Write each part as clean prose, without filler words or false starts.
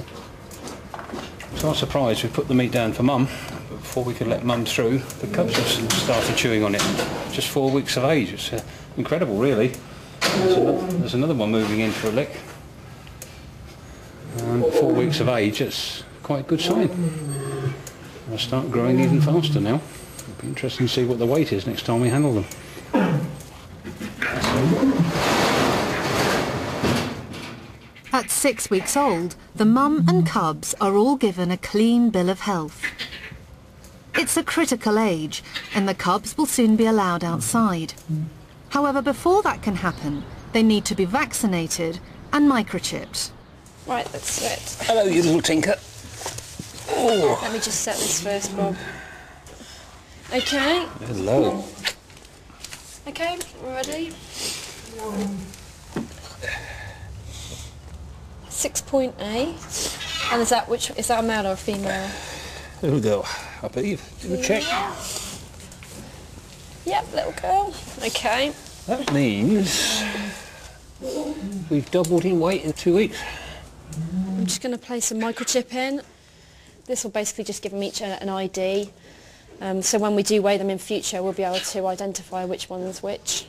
To our surprise, we put the meat down for Mum, but before we could let Mum through, the cubs have started chewing on it. Just 4 weeks of age. It's incredible, really. There's another one moving in for a lick. 4 weeks of age, it's quite a good sign. They'll start growing even faster now. It'll be interesting to see what the weight is next time we handle them. At 6 weeks old, the mum and cubs are all given a clean bill of health. It's a critical age, and the cubs will soon be allowed outside. However, before that can happen, they need to be vaccinated and microchipped. Right, let's do it. Hello, you little tinker. Oh. Let me just set this first, Bob. Okay. Hello. Okay, we're ready. 6.8. And is that a male or a female? There we go. I believe. Do a check. Yep, little girl. Okay. That means we've doubled in weight in 2 weeks. I'm just going to place a microchip in. This will basically just give them each an ID. So when we do weigh them in future, we'll be able to identify which one is which.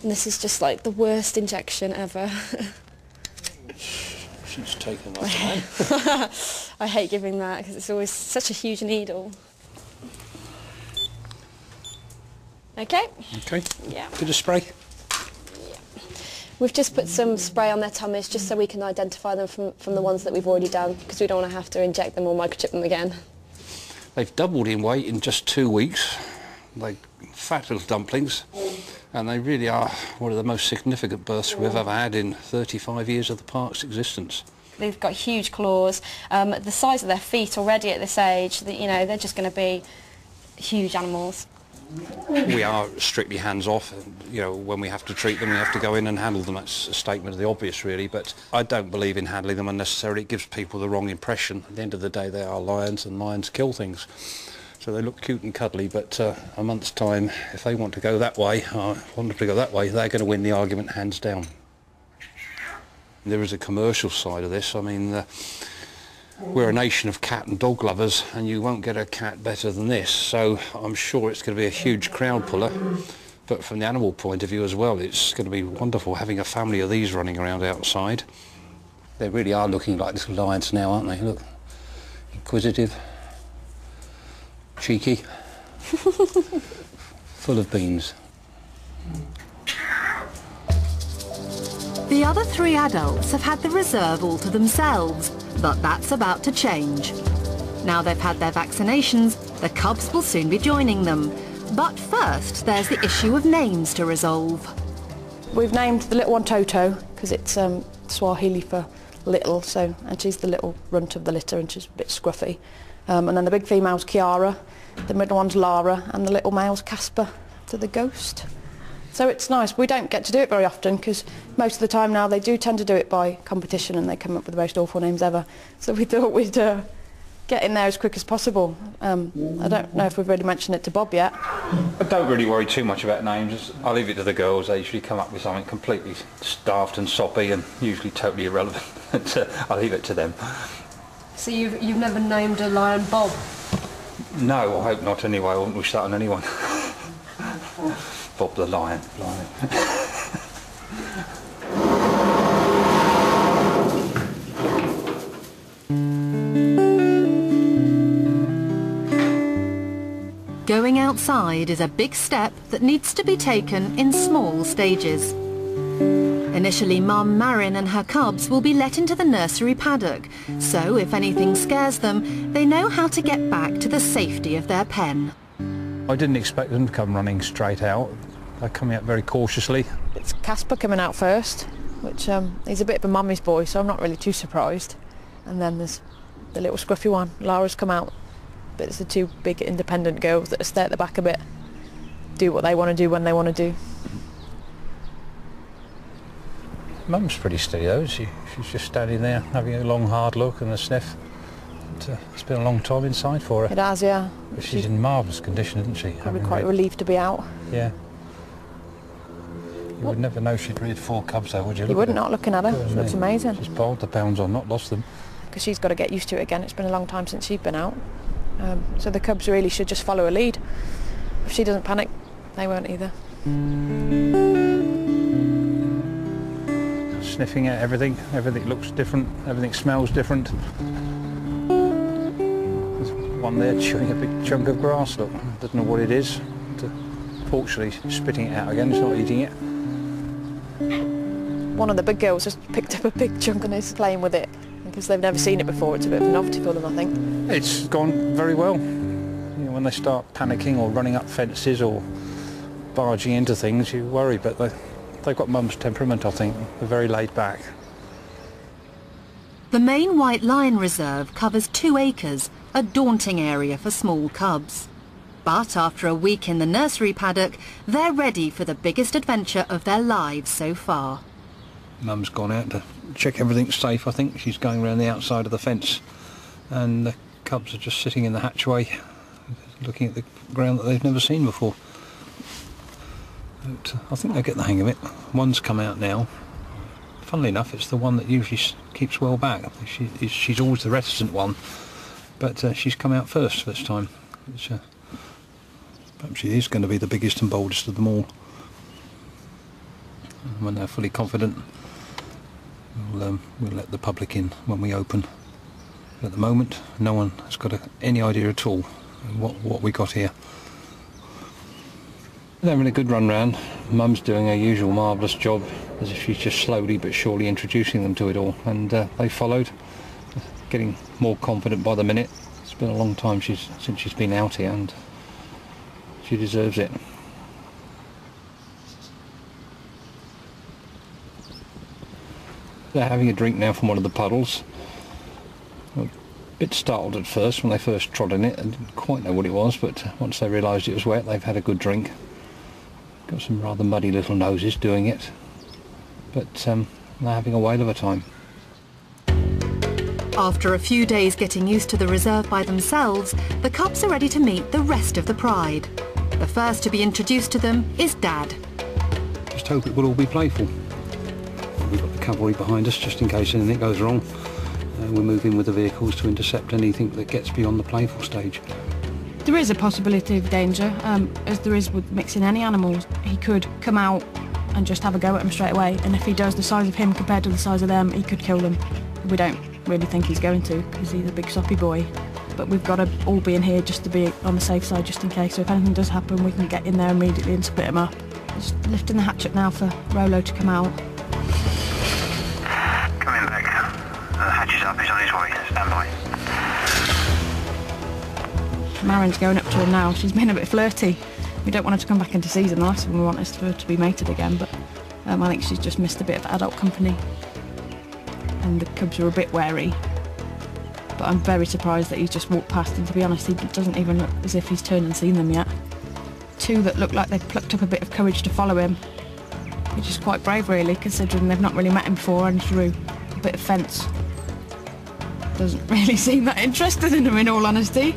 And this is just like the worst injection ever. She's taken my time. I hate giving that because it's always such a huge needle. Okay. Okay. Yeah. Bit of spray. Yeah. We've just put some spray on their tummies just so we can identify them from the ones that we've already done, because we don't want to have to inject them or microchip them again. They've doubled in weight in just 2 weeks. They're fat little dumplings, and they really are one of the most significant births we've ever had in 35 years of the park's existence. They've got huge claws. The size of their feet already at this age, you know, they're just going to be huge animals. We are strictly hands-off. You know, when we have to treat them, we have to go in and handle them. That's a statement of the obvious, really, but I don't believe in handling them unnecessarily. It gives people the wrong impression. At the end of the day, they are lions, and lions kill things. So they look cute and cuddly, but a month's time, if they want to go that way, want them to go that way, they're going to win the argument hands down. There is a commercial side of this. I mean, we're a nation of cat and dog lovers, and you won't get a cat better than this, so I'm sure it's going to be a huge crowd puller. But from the animal point of view as well, it's going to be wonderful having a family of these running around outside. They really are looking like little lions now, aren't they? Look, inquisitive, cheeky, full of beans. The other 3 adults have had the reserve all to themselves, but that's about to change. Now they've had their vaccinations, the cubs will soon be joining them. But first, there's the issue of names to resolve. We've named the little one Toto, because it's Swahili for little, and she's the little runt of the litter, and she's a bit scruffy. And then the big female's Kiara, the middle one's Lara, and the little male's Casper, to the ghost. So it's nice. We don't get to do it very often, because most of the time now they do tend to do it by competition, and they come up with the most awful names ever. So we thought we'd get in there as quick as possible. I don't know if we've really mentioned it to Bob yet. I don't really worry too much about names. I leave it to the girls. They usually come up with something completely daft and soppy and usually totally irrelevant. I leave it to them. So you've never named a lion Bob? No, I hope not anyway. I wouldn't wish that on anyone. Bob the lion. Going outside is a big step that needs to be taken in small stages. Initially, Mum Marin and her cubs will be let into the nursery paddock, so if anything scares them, they know how to get back to the safety of their pen. I didn't expect them to come running straight out. They're coming out very cautiously. It's Casper coming out first, which he's a bit of a mummy's boy, so I'm not really too surprised. And then there's the little scruffy one. Lara's come out, but it's the 2 big independent girls that stay at the back a bit, do what they want to do when they want to do. Mum's pretty steady though. She's just standing there having a long hard look and a sniff. It's been a long time inside for her. It has, yeah. But she's in marvellous condition, isn't she? Probably quite relieved to be out. Yeah. You would never know she'd reared 4 cubs though, would you? You would not, looking at her. She looks amazing. She's piled the pounds on, not lost them. Because she's got to get used to it again. It's been a long time since she's been out. So the cubs really should just follow her lead. If she doesn't panic, they won't either. Sniffing at everything. Everything looks different. Everything smells different. There's one there chewing a big chunk of grass. Look, doesn't know what it is. Fortunately, spitting it out again. It's not eating it. One of the big girls just picked up a big chunk and is playing with it. Because they've never seen it before. It's a bit of a novelty for them, I think. It's gone very well. You know, when they start panicking or running up fences or barging into things, you worry, but they've got mum's temperament, I think. They're very laid back. The main White Lion Reserve covers 2 acres, a daunting area for small cubs. But after a week in the nursery paddock, they're ready for the biggest adventure of their lives so far. Mum's gone out to check everything's safe, I think. She's going around the outside of the fence, and the cubs are just sitting in the hatchway, looking at the ground that they've never seen before. But I think they'll get the hang of it. One's come out now. Funnily enough, it's the one that usually keeps well back. She's always the reticent one, but she's come out first this time. Perhaps she is going to be the biggest and boldest of them all. And when they're fully confident, we'll let the public in when we open. But at the moment, no one has got any idea at all what we got here. They're having a good run round. Mum's doing her usual marvellous job, as if she's just slowly but surely introducing them to it all, and they followed, getting more confident by the minute. It's been a long time since she's been out here, and she deserves it. They're having a drink now from one of the puddles. A bit startled at first when they first trod in it and didn't quite know what it was, but once they realised it was wet, they've had a good drink. Got some rather muddy little noses doing it, but they're having a whale of a time. After a few days getting used to the reserve by themselves, the cubs are ready to meet the rest of the pride. The first to be introduced to them is Dad. Just hope it will all be playful. We've got the cavalry behind us just in case anything goes wrong. We're moving with the vehicles to intercept anything that gets beyond the playful stage. There is a possibility of danger, as there is with mixing any animals. He could come out and just have a go at them straight away, and if he does, the size of him compared to the size of them, he could kill them. We don't really think he's going to, because he's a big soppy boy. But we've got to all be in here just to be on the safe side, just in case. So if anything does happen, we can get in there immediately and split him up. Just lifting the hatch up now for Rolo to come out. Coming back. The hatch is up, he's on his way. Stand by. Marin's going up to her now. She's been a bit flirty. We don't want her to come back into season. The last thing we want is for her to be mated again, but I think she's just missed a bit of adult company. And the cubs are a bit wary. But I'm very surprised that he's just walked past, and to be honest, he doesn't even look as if he's turned and seen them yet. 2 that look like they've plucked up a bit of courage to follow him, which is quite brave really, considering they've not really met him before, and through a bit of fence. Doesn't really seem that interested in him, in all honesty.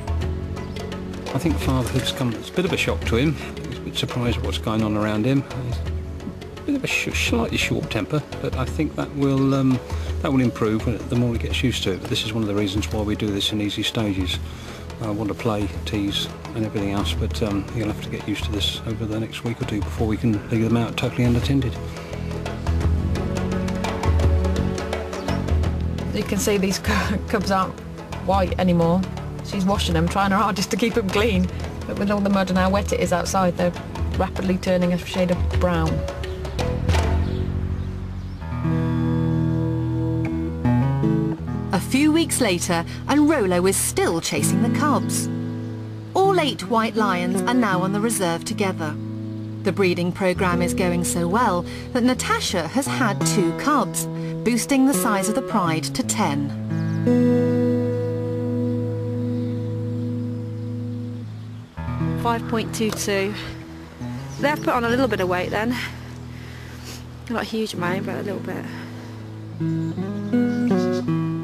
I think fatherhood's come, it's a bit of a shock to him. He's a bit surprised at what's going on around him. He's a bit of a slightly short temper, but I think that will improve the more he gets used to it. But this is one of the reasons why we do this in easy stages. I want to play, tease and everything else, but he'll have to get used to this over the next week or 2 before we can leave them out totally unattended. You can see these cubs aren't white anymore. She's washing them, trying her hardest to keep them clean. But with all the mud and how wet it is outside, they're rapidly turning a shade of brown. A few weeks later, and Rolo is still chasing the cubs. All 8 white lions are now on the reserve together. The breeding programme is going so well that Natasha has had 2 cubs, boosting the size of the pride to 10. .22. They've put on a little bit of weight then. Not a huge amount, but a little bit.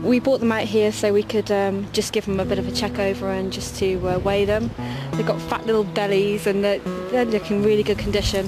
We brought them out here so we could just give them a bit of a check over and just to weigh them. They've got fat little bellies and they're looking really good condition.